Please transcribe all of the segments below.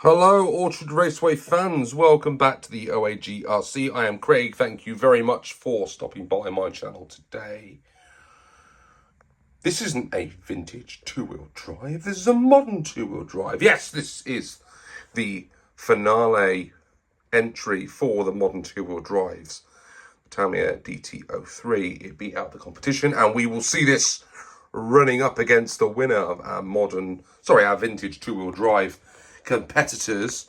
Hello, Orchard Raceway fans. Welcome back to the OAGRC. I am Craig. Thank you very much for stopping by my channel today. This isn't a vintage two-wheel drive. This is a modern two-wheel drive. Yes, this is the finale entry for the modern two-wheel drives. Tamiya DT03. It beat out the competition, and we will see this running up against the winner of our vintage two-wheel drive competitors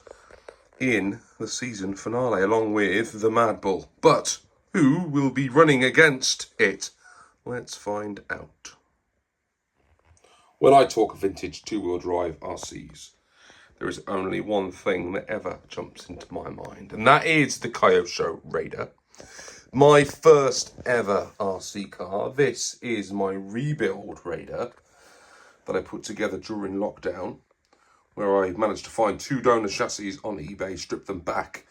in the season finale, along with the Mad Bull. But who will be running against it? Let's find out. When I talk of vintage two-wheel drive RCs, there is only one thing that ever jumps into my mind, and that is the Kyosho Raider. My first ever RC car. This is my rebuild Raider that I put together during lockdown, where I managed to find 2 donor chassis on eBay, strip them back,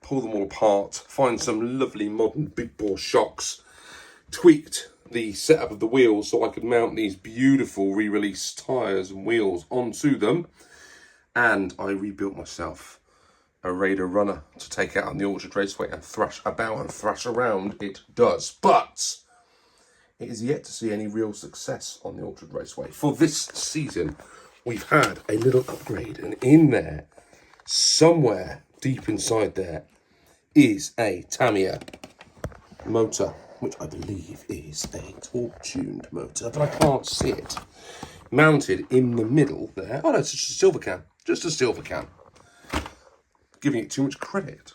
pull them all apart, find some lovely modern big bore shocks, tweaked the setup of the wheels so I could mount these beautiful re-release tyres and wheels onto them, and I rebuilt myself a Raider runner to take out on the Orchard Raceway and thrash about and thrash around it does. But it is yet to see any real success on the Orchard Raceway. For this season, we've had a little upgrade, and in there, somewhere deep inside there, is a Tamiya motor, which I believe is a torque-tuned motor, but I can't see it. Mounted in the middle there. Oh no, it's just a silver can. Just a silver can. Giving it too much credit.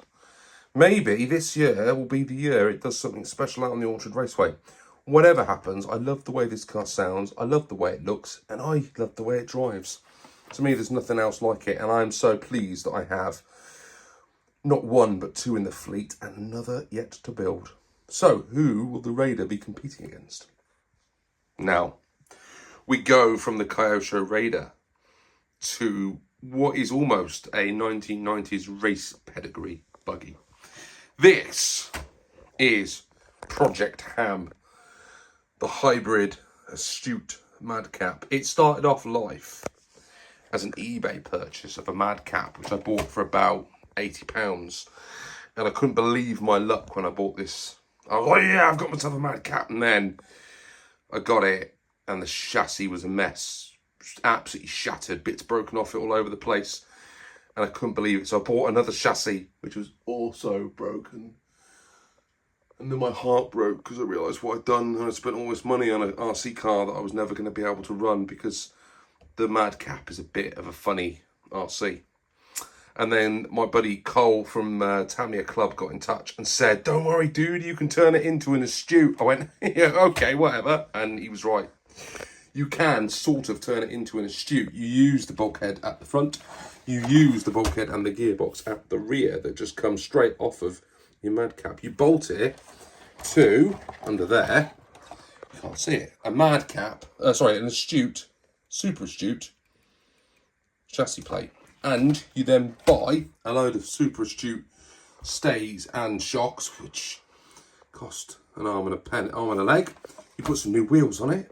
Maybe this year will be the year it does something special out on the Orchard Raceway. Whatever happens, I love the way this car sounds, I love the way it looks, and I love the way it drives. To me, there's nothing else like it, and I'm so pleased that I have not 1 but 2 in the fleet, and another yet to build. So, who will the Raider be competing against? Now, we go from the Kyosho Raider to what is almost a 1990s race pedigree buggy. This is Project Ham, the hybrid astute Madcap. It started off life as an eBay purchase of a Madcap, which I bought for about £80. And I couldn't believe my luck when I bought this. I was like, yeah, I've got myself a Madcap. And then I got it, and the chassis was a mess. Just absolutely shattered, bits broken off it all over the place. And I couldn't believe it. So I bought another chassis, which was also broken. And then my heart broke because I realised what I'd done, and I spent all this money on an RC car that I was never going to be able to run because the Madcap is a bit of a funny RC. And then my buddy Cole from Tamiya Club got in touch and said, "Don't worry, dude, you can turn it into an astute." I went, yeah, okay, whatever. And he was right. You can sort of turn it into an astute. You use the bulkhead at the front. You use the bulkhead and the gearbox at the rear that just comes straight off of your Madcap. You bolt it to, under there, you can't see it, an astute, super astute chassis plate. And you then buy a load of super astute stays and shocks, which cost an arm and a leg. You put some new wheels on it.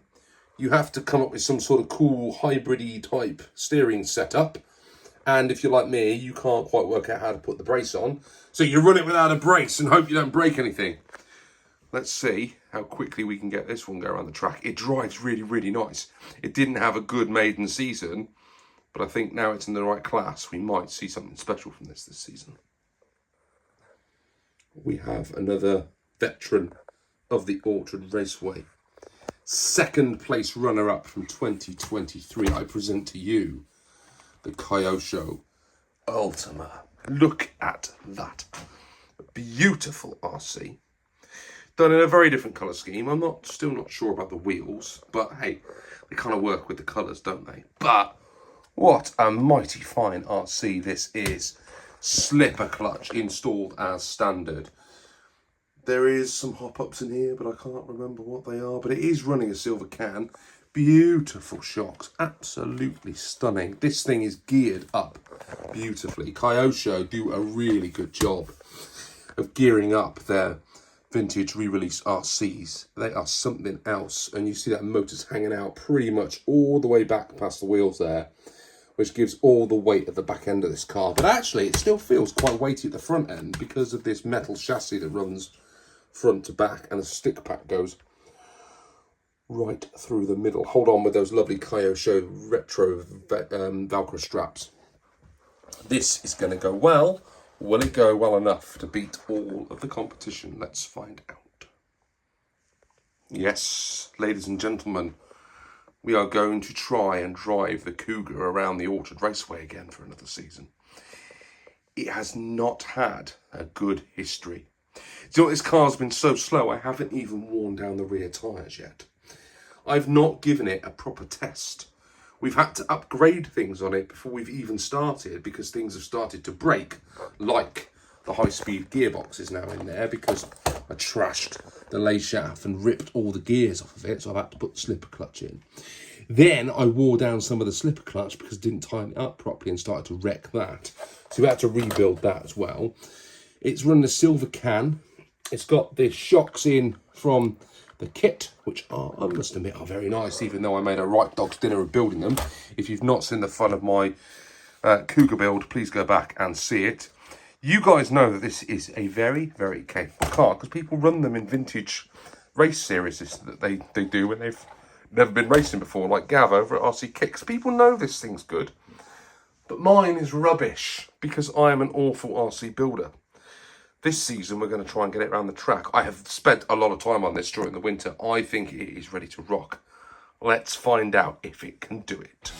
You have to come up with some sort of cool hybrid-y type steering setup. And if you're like me, you can't quite work out how to put the brace on. So you run it without a brace and hope you don't break anything. Let's see how quickly we can get this one go around the track. It drives really, really nice. It didn't have a good maiden season, but I think now it's in the right class. We might see something special from this season. We have another veteran of the Orchard Raceway. Second place runner-up from 2023. I present to you the Kyosho Ultima. Look at that. A beautiful RC. Done in a very different colour scheme. I'm still not sure about the wheels, but hey, they kind of work with the colours, don't they? But what a mighty fine RC this is. Slipper clutch installed as standard. There is some hop-ups in here, but I can't remember what they are. But it is running a silver can. Beautiful shocks. Absolutely stunning. This thing is geared up beautifully. Kyosho do a really good job of gearing up their vintage re-release RCs. They are something else. And you see that motor's hanging out pretty much all the way back past the wheels there. which gives all the weight at the back end of this car. But actually, it still feels quite weighty at the front end because of this metal chassis that runs front to back, and the stick pack goes right through the middle. Hold on with those lovely Kyosho retro Velcro straps. This is going to go well. Will it go well enough to beat all of the competition? Let's find out. Yes, ladies and gentlemen, we are going to try and drive the Cougar around the Orchard Raceway again for another season. It has not had a good history. Do you know, this car's been so slow, I haven't even worn down the rear tyres yet. I've not given it a proper test. We've had to upgrade things on it before we've even started because things have started to break, like the high-speed gearbox is now in there because I trashed the lay shaft and ripped all the gears off of it, so I've had to put the slipper clutch in. Then I wore down some of the slipper clutch because I didn't tighten it up properly and started to wreck that. So we had to rebuild that as well. It's running a silver can. It's got the shocks in from the kit, which are, I must admit, are very nice, even though I made a right dog's dinner of building them. If you've not seen the fun of my Cougar build, please go back and see it. You guys know that this is a very, very capable car because people run them in vintage race series that they do when they've never been racing before, like Gav over at RC Kicks. People know this thing's good, but mine is rubbish because I am an awful RC builder. This season, we're going to try and get it around the track. I have spent a lot of time on this during the winter. I think it is ready to rock. Let's find out if it can do it.